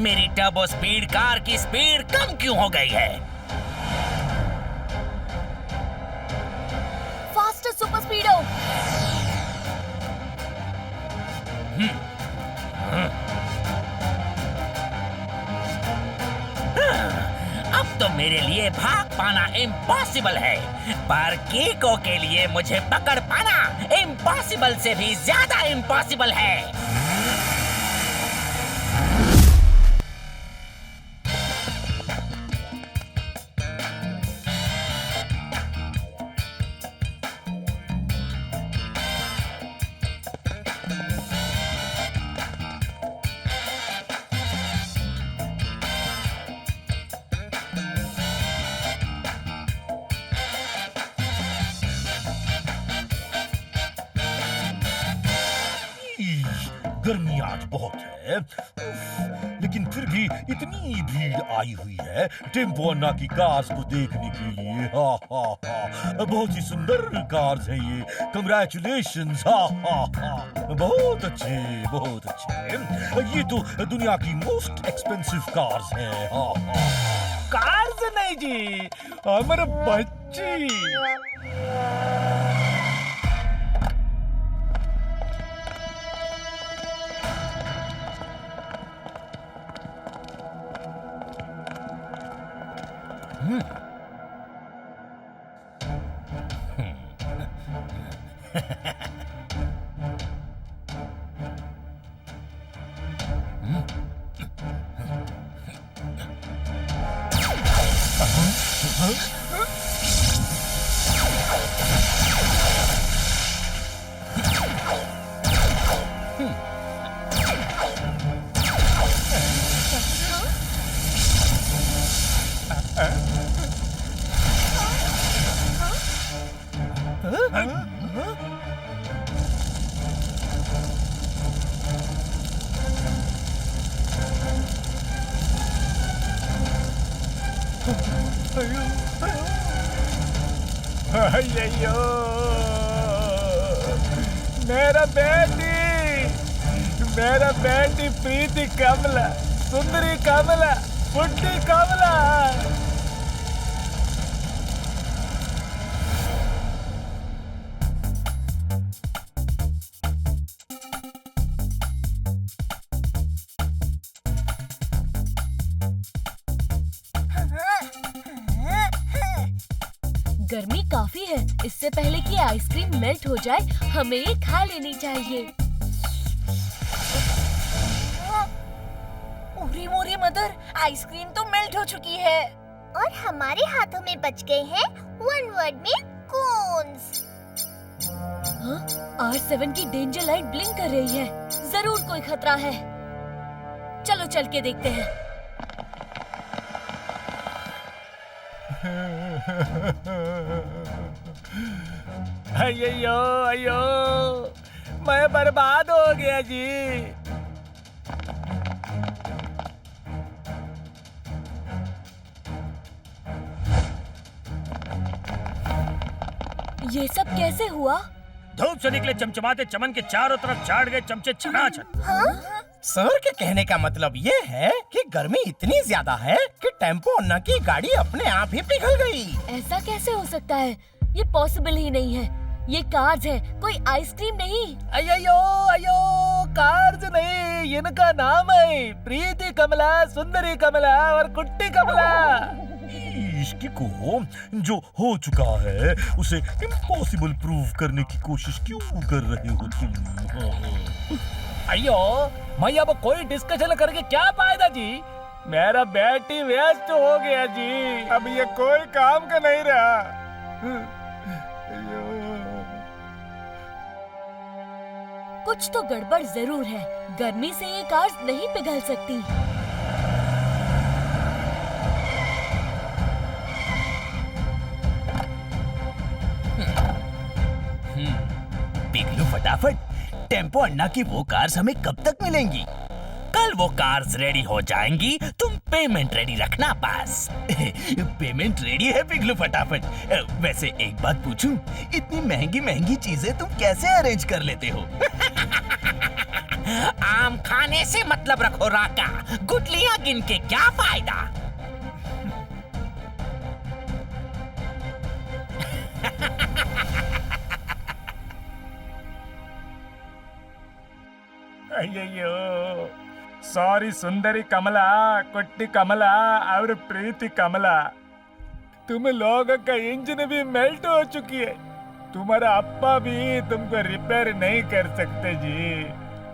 मेरी turbo speed car की speed कम क्यों हो गई है? Faster super स्पीडो। अब तो मेरे लिए भाग पाना इम्पॉसिबल है, पर कीको के लिए मुझे पकड़ पाना इम्पॉसिबल से भी ज्यादा इम्पॉसिबल है। गर्मी आज बहुत है, लेकिन फिर भी इतनी भीड़ आई हुई है टेम्पो अन्ना की कार्स को देखने के लिए। हा हा हा, बहुत ही सुंदर कार्स हैं ये। कंग्रेचुलेशंस। हा हा हा, बहुत अच्छे, बहुत अच्छे। ये तो दुनिया की मोस्ट एक्सपेंसिव कार्स हैं। हा हा। कार्स नहीं जी, हमारे बच्ची। अय्यो, मेरा बेटी प्रीति कमला, सुंदरी कमला, बुड्ढी कमला। गर्मी काफी है, इससे पहले कि आइसक्रीम मेल्ट हो जाए हमें ये खा लेनी चाहिए। ओरे मोरे मदर, आइसक्रीम तो मेल्ट हो चुकी है और हमारे हाथों में बच गए हैं वन वर्ड में कोन्स। R7 की डेंजर लाइट ब्लिंक कर रही है, जरूर कोई खतरा है। चलो चल के देखते हैं। अय्यो अय्यो, मैं बर्बाद हो गया जी। ये सब कैसे हुआ? धूप से निकले चमचमाते चमन के चारों तरफ चाट गए चमचे छनाछन। सर के कहने का मतलब ये है कि गर्मी इतनी ज्यादा है कि टेम्पो अन्ना की गाड़ी अपने आप ही पिघल गई। ऐसा कैसे हो सकता है? ये पॉसिबल ही नहीं है। ये कार्स है, कोई आइसक्रीम नहीं। अय्यो अय्यो, कार्स नहीं, इनका नाम है प्रीति कमला, सुंदरी कमला और कुट्टी कमला। इश्क को जो हो चुका है उसे इम्पॉसिबल प्रूव करने की कोशिश क्यों कर रहे हो तुम? अयो, मैं अब कोई डिस्कशन करके क्या फायदा जी? मेरा बेटी वेस्ट हो गया जी, अब ये कोई काम का नहीं रहा। कुछ तो गड़बड़ जरूर है, गर्मी से ये कार्स नहीं पिघल सकती। पिघलो फटाफट। टेम्पो अन्ना की वो कार्स हमें कब तक मिलेंगी? कल वो कार्स रेडी हो जाएंगी, तुम पेमेंट रेडी रखना पास। पेमेंट रेडी है पिघलो फटाफट। वैसे एक बात पूछूं, इतनी महंगी महंगी चीजें तुम कैसे अरेंज कर लेते हो? आम खाने से मतलब रखो राका, गुटलियां गिन के क्या फायदा। अయ్యయ్యో सॉरी सुंदरी कमला, कुट्टी कमला और प्रीति कमला, तुम लोगों का इंजन भी मेल्ट हो चुकी है। तुम्हारा अप्पा भी तुमको रिपेयर नहीं कर सकते जी।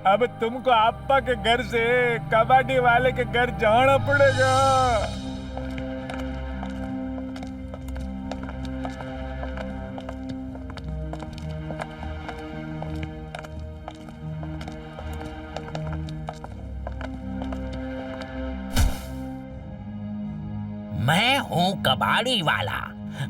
अब तुमको अप्पा के घर से कबाड़ी वाले के घर जाना पड़ेगा। मैं हूँ कबाड़ी वाला।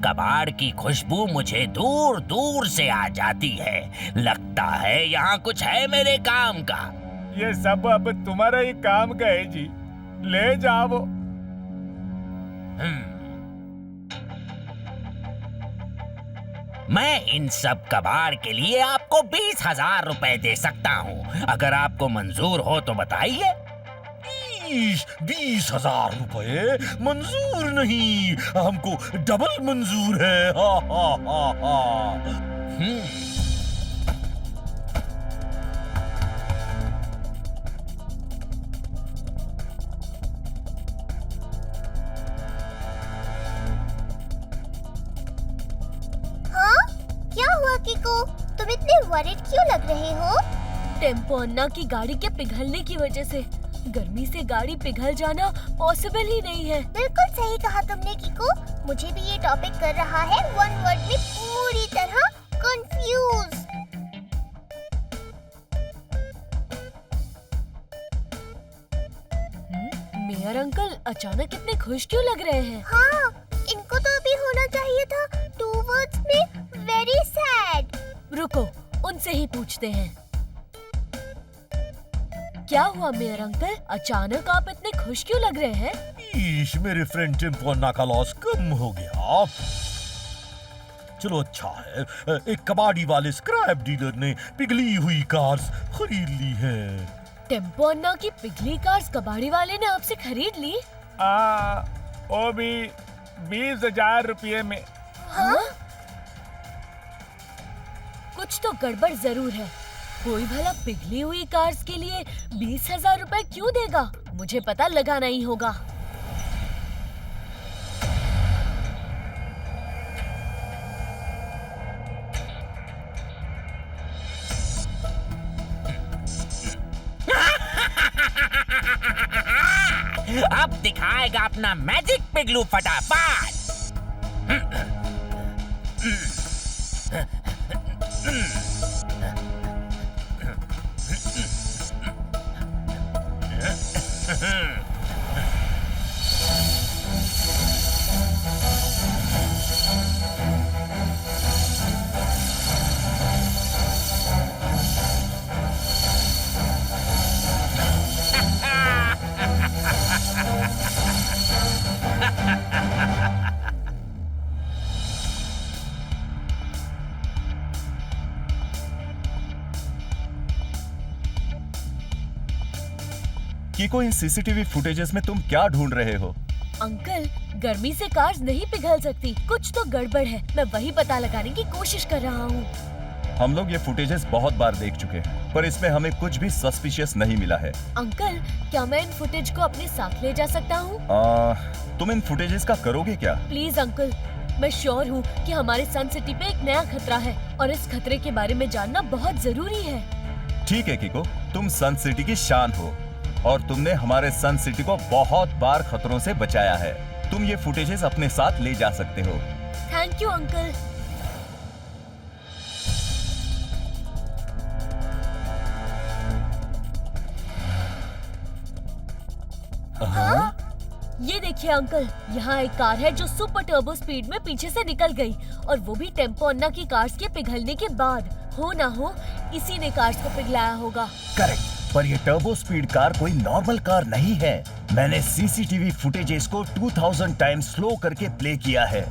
कबाड़ की खुशबू मुझे दूर दूर से आ जाती है। लगता है यहाँ कुछ है मेरे काम का। ये सब अब तुम्हारा ही काम का है जी, ले जाओ। मैं इन सब कबाड़ के लिए आपको 20,000 रुपए दे सकता हूँ। अगर आपको मंजूर हो तो बताइए। 20,000 रुपए मंजूर नहीं, हमको डबल मंजूर है। हा हा हा हा। हाँ, क्या हुआ किको? तुम इतने वरीड क्यों लग रहे हो? टेम्पो अन्ना की गाड़ी के पिघलने की वजह से गर्मी से गाड़ी पिघल जाना पॉसिबल ही नहीं है। बिल्कुल सही कहा तुमने किको। मुझे भी ये टॉपिक कर रहा है वन वर्ड में पूरी तरह कंफ्यूज। मेयर अंकल अचानक इतने खुश क्यों लग रहे हैं? हाँ, इनको तो अभी होना चाहिए था 2 वर्ड्स में वेरी सैड। रुको, उनसे ही पूछते हैं। क्या हुआ मेयर अंकल, अचानक आप इतने खुश क्यों लग रहे हैं? मेरे फ्रेंड टेम्पो अन्ना का लॉस कम हो गया। चलो अच्छा है, एक कबाड़ी वाले स्क्रैप डीलर ने पिघली हुई कार्स खरीद ली है। टेम्पो अन्ना की पिघली कार्स कबाड़ी वाले ने आपसे खरीद ली? वो भी 20,000 रुपये में। हाँ? कुछ तो गड़बड़ जरूर है। कोई भला पिघली हुई कार्स के लिए 20,000 रुपए क्यों देगा? मुझे पता लगाना ही होगा। अब दिखाएगा अपना मैजिक पिघलू फटाफट। किको, इन सीसीटीवी फुटेजेस में तुम क्या ढूंढ रहे हो? अंकल, गर्मी से कार्स नहीं पिघल सकती। कुछ तो गड़बड़ है। मैं वही पता लगाने की कोशिश कर रहा हूँ। हम लोग ये फुटेजेस बहुत बार देख चुके हैं, पर इसमें हमें कुछ भी सस्पिशियस नहीं मिला है। अंकल, क्या मैं इन फुटेज को अपने साथ ले जा सकता हूँ? तुम इन फुटेजेस का करोगे क्या? प्लीज अंकल, मैं श्योर हूँ कि हमारे सन सिटी पे एक नया खतरा है और इस खतरे के बारे में जानना बहुत जरूरी है। ठीक है किको, तुम सन सिटी की शान हो और तुमने हमारे सन सिटी को बहुत बार खतरों से बचाया है। तुम ये फुटेजेस अपने साथ ले जा सकते हो। Thank you uncle. ये देखिए अंकल, यहाँ एक कार है जो सुपर टर्बो स्पीड में पीछे से निकल गई और वो भी टेम्पो अन्ना की कार्स के पिघलने के बाद। हो ना हो इसी ने कार्स को पिघलाया होगा। करेक्ट, पर ये टर्बो स्पीड कार कोई नॉर्मल कार नहीं है। मैंने सीसीटीवी फुटेजेस को 2000 टाइम्स स्लो करके प्ले किया है।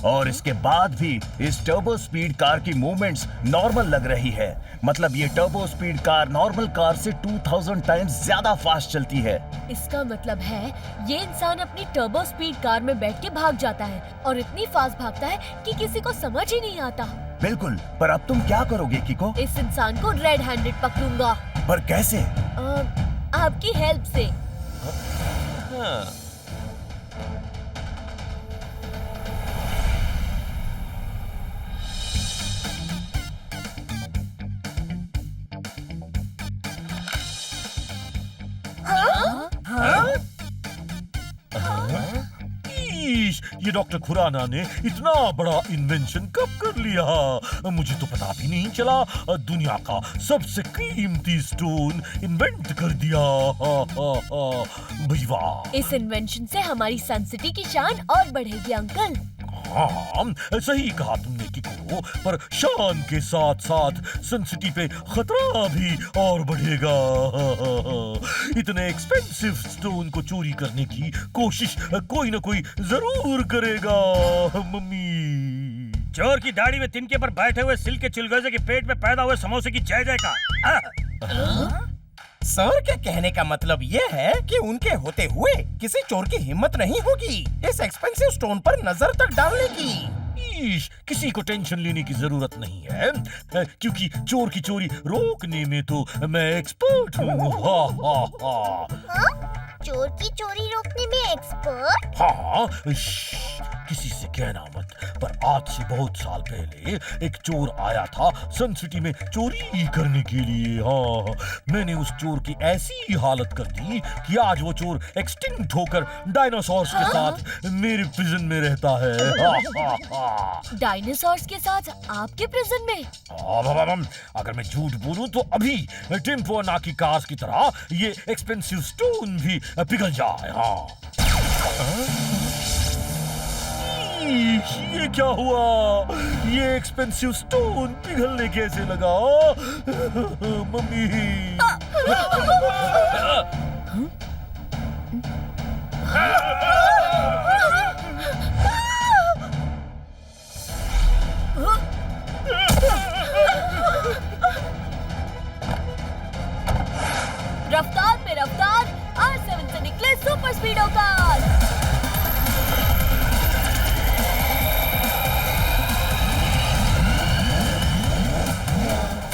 और इसके बाद भी इस टर्बो स्पीड कार की मूवमेंट्स नॉर्मल लग रही है। मतलब ये turbo speed car normal car से 2000 टाइम्स ज्यादा फास्ट चलती है। इसका मतलब है ये इंसान अपनी टर्बो स्पीड कार में बैठ के भाग जाता है और इतनी फास्ट भागता है कि किसी को समझ ही नहीं आता। बिल्कुल, पर अब तुम क्या करोगे किको? इस इंसान को रेड हैंडेड पकड़ूंगा। पर कैसे? आपकी हेल्प से। ईश, ये डॉक्टर खुराना ने इतना बड़ा इन्वेंशन कब कर लिया? मुझे तो पता भी नहीं चला। दुनिया का सबसे कीमती स्टोन इन्वेंट कर दिया। भाई वाह! इस इन्वेंशन से हमारी सन सिटी की शान और बढ़ेगी अंकल। हाँ, सही कहा तुमने किको, पर शान के साथ साथ सन सिटी पे खतरा भी और बढ़ेगा। इतने एक्सपेंसिव स्टोन को चोरी करने की कोशिश कोई ना कोई जरूर करेगा। मम्मी, चोर की दाढ़ी में तिनके पर बैठे हुए सिल के चिलगोजे के पेट में पैदा हुए समोसे की जय जयकार। सर के कहने का मतलब ये है कि उनके होते हुए किसी चोर की हिम्मत नहीं होगी इस एक्सपेंसिव स्टोन पर नजर तक डालने की। ईश, किसी को टेंशन लेने की जरूरत नहीं है, क्योंकि चोर की चोरी रोकने में तो मैं एक्सपर्ट हूँ। हाँ? चोर की चोरी रोकने में एक्सपर्ट? हाँ, किसी से कहना मत, पर आज से बहुत साल पहले एक चोर आया था सन सिटी में चोरी करने के लिए। हाँ, मैंने उस चोर की ऐसी हालत कर दी कि आज वो चोर एक्सटिंक्ट होकर डायनासोर्स के साथ मेरे प्रिजन में रहता है। डायनासोर्स के साथ आपके प्रिजन में? अगर मैं झूठ बोलूं तो अभी टेम्पो नाकी कार्स की तरह ये एक्सपेंसिव स्टोन भी पिघल जाए। हाँ, ये क्या हुआ? ये एक्सपेंसिव स्टोन पिघलने कैसे लगा? मम्मी, रफ्तार पे रफ्तार, R7 से निकले सुपर स्पीडो कार।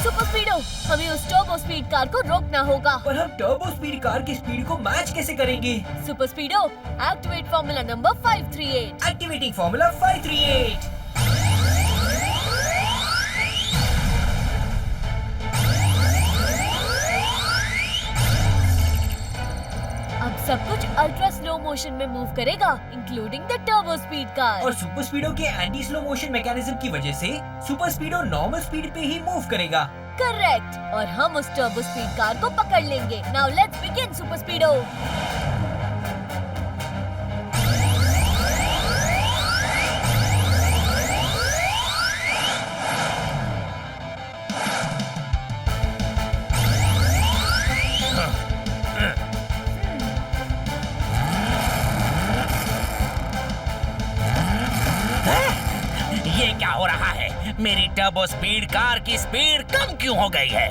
सुपर स्पीडो, हमें उस टर्बो स्पीड कार को रोकना होगा। पर हम टर्बो स्पीड कार की स्पीड को मैच कैसे करेंगे? Super Speedo, activate formula number 538। Activating formula 538। अब सब कुछ अल्ट्रा स्लो मोशन में मूव करेगा, including the turbo speed car. और सुपर स्पीडो के एंटी स्लो मोशन मैकेनिज्म की वजह से सुपर स्पीडो नॉर्मल स्पीड पे ही मूव करेगा। करेक्ट, और हम उस टर्बो स्पीड कार को पकड़ लेंगे। Now let's begin super स्पीडो। ये क्या हो रहा है? मेरी टर्बो स्पीड कार की स्पीड कम क्यों हो गई है?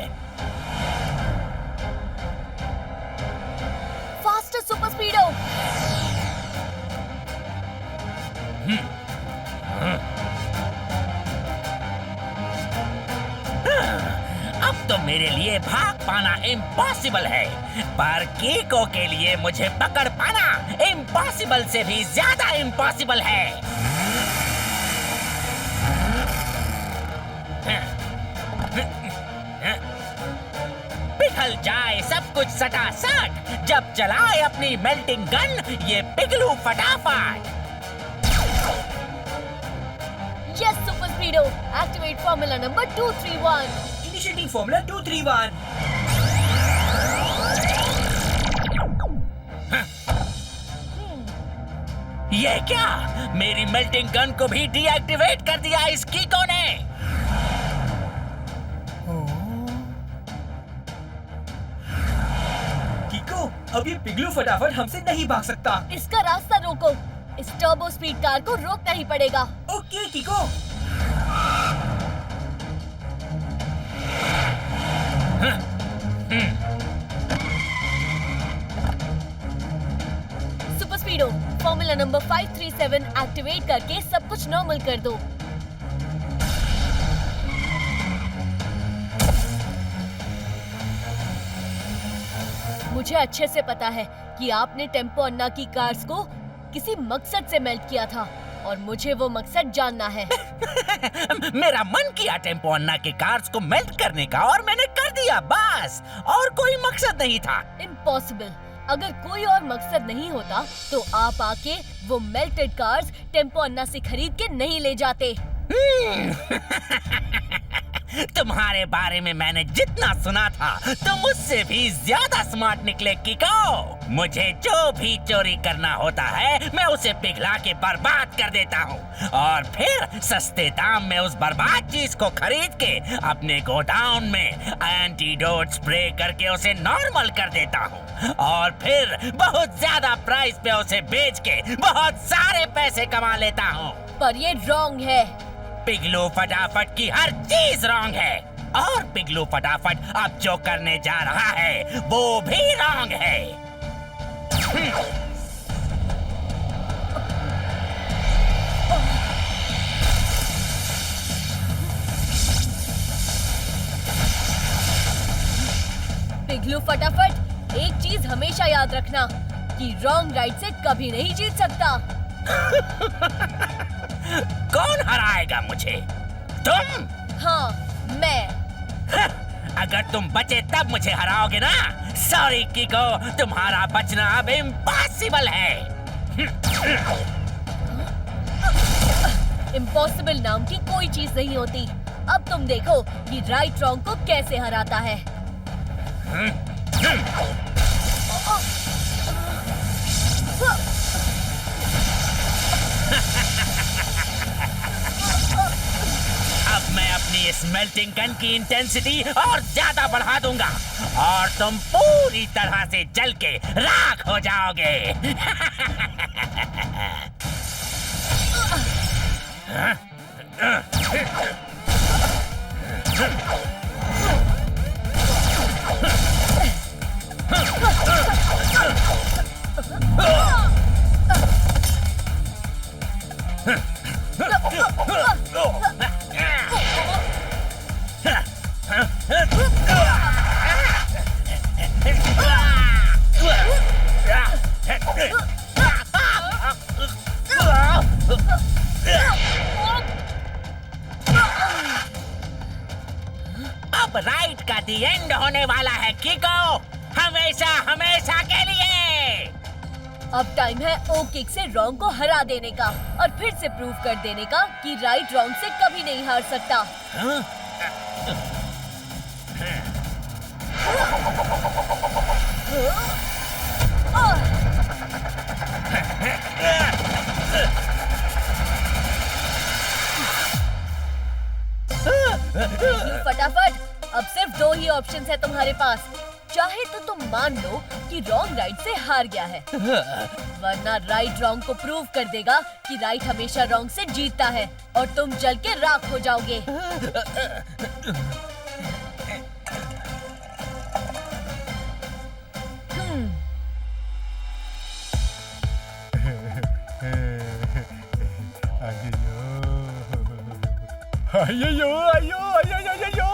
Faster super स्पीडो। अब तो मेरे लिए भाग पाना इम्पॉसिबल है, पर कीको के लिए मुझे पकड़ पाना इम्पॉसिबल से भी ज्यादा इम्पॉसिबल है। पिघल जाए सब कुछ सटासट, जब चलाए अपनी मेल्टिंग गन, ये पिघलू फटाफट। Yes Super Speedo, activate formula number 231। Initiating formula 231। ये क्या? मेरी मेल्टिंग गन को भी डीएक्टिवेट कर दिया इस कीको ने। कीको, अब ये पिघलू फटाफट हमसे नहीं भाग सकता। इसका रास्ता रोको। इस टर्बो स्पीड कार को रोकना ही पड़ेगा। Okay किको। Super स्पीडो, formula number 537 activate करके सब कुछ नॉर्मल कर दो। मुझे अच्छे से पता है कि आपने टेम्पो अन्ना की कार्स को किसी मकसद से मेल्ट किया था और मुझे वो मकसद जानना है। मेरा मन किया टेम्पो अन्ना के कार्स को मेल्ट करने का और मैंने कर दिया, बस। और कोई मकसद नहीं था। इम्पॉसिबल। अगर कोई और मकसद नहीं होता तो आप आके वो मेल्टेड कार्स टेम्पो अन्ना से खरीद के नहीं ले जाते। तुम्हारे बारे में मैंने जितना सुना था तुम मुझसे भी ज्यादा स्मार्ट निकले किको। मुझे जो भी चोरी करना होता है मैं उसे पिघला के बर्बाद कर देता हूँ और फिर सस्ते दाम में उस बर्बाद चीज को खरीद के अपने गोडाउन में एंटीडोट स्प्रे करके उसे नॉर्मल कर देता हूँ और फिर बहुत ज्यादा प्राइस पे उसे बेच के बहुत सारे पैसे कमा लेता हूँ। पर ये रॉन्ग है। पिघलू फटाफट की हर चीज रॉन्ग है और पिघलू फटाफट अब जो करने जा रहा है वो भी रॉन्ग है। पिघलू फटाफट, एक चीज हमेशा याद रखना कि रॉन्ग राइट से कभी नहीं जीत सकता। कौन हराएगा मुझे? तुम? हाँ, मैं। अगर तुम बचे तब मुझे हराओगे ना? सॉरी किको, तुम्हारा बचना अब इम्पॉसिबल है। इम्पॉसिबल नाम की कोई चीज नहीं होती। अब तुम देखो कि राइट रॉन्ग को कैसे हराता है। अब मैं अपनी इस मेल्टिंग गन की इंटेंसिटी और ज्यादा बढ़ा दूंगा और तुम पूरी तरह से जल के राख हो जाओगे। अब राइट का दी एंड होने वाला है किको, हमेशा हमेशा के लिए। अब टाइम है ओ किक से रॉन्ग को हरा देने का और फिर से प्रूव कर देने का कि राइट रॉन्ग से कभी नहीं हार सकता। फटाफट, अब सिर्फ दो ही ऑप्शंस है तुम्हारे पास। चाहे तो तुम मान लो कि रॉन्ग राइट से हार गया है, वरना राइट रॉन्ग को प्रूव कर देगा कि राइट हमेशा रॉन्ग से जीतता है और तुम जल के राख हो जाओगे। अयो अयो अयो अयो,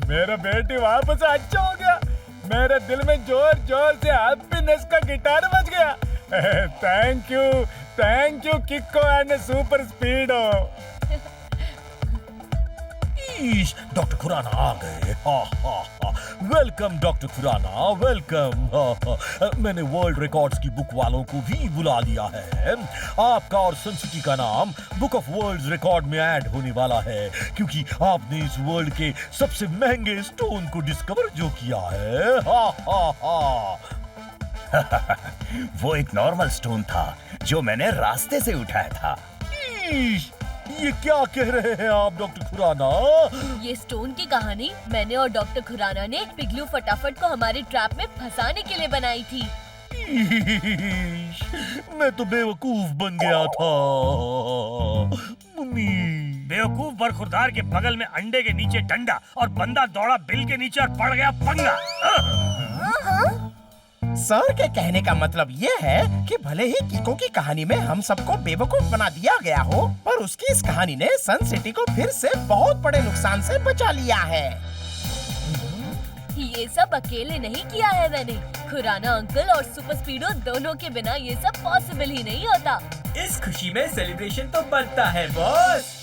मेरा बेटी वापस अच्छा हो गया। मेरे दिल में जोर जोर से हैप्पीनेस का गिटार बज गया। Thank you Kicko and Super Speedo. Doctor Khurana आ गए। Welcome doctor Khurana, welcome. मैंने वर्ल्ड रिकॉर्ड्स की बुक वालों को भी बुला लिया है। आपका और सन सिटी का नाम बुक ऑफ वर्ल्ड रिकॉर्ड में ऐड होने वाला है क्योंकि आपने इस वर्ल्ड के सबसे महंगे स्टोन को डिस्कवर जो किया है। वो एक नॉर्मल स्टोन था जो मैंने रास्ते से उठाया था। ये क्या कह रहे हैं आप डॉक्टर खुराना? ये स्टोन की कहानी मैंने और डॉक्टर खुराना ने पिघलू फटाफट को हमारे ट्रैप में फंसाने के लिए बनाई थी। मैं तो बेवकूफ बन गया था मम्मी। बेवकूफ बरखुरदार के बगल में अंडे के नीचे डंडा और बंदा दौड़ा बिल के नीचे और पड़ गया पंगा। सर के कहने का मतलब ये है कि भले ही कीको की कहानी में हम सबको बेवकूफ बना दिया गया हो, पर उसकी इस कहानी ने सन सिटी को फिर से बहुत बड़े नुकसान से बचा लिया है। ये सब अकेले नहीं किया है मैंने। खुराना अंकल और सुपर स्पीडो दोनों के बिना ये सब पॉसिबल ही नहीं होता। इस खुशी में सेलिब्रेशन तो बनता है बॉस।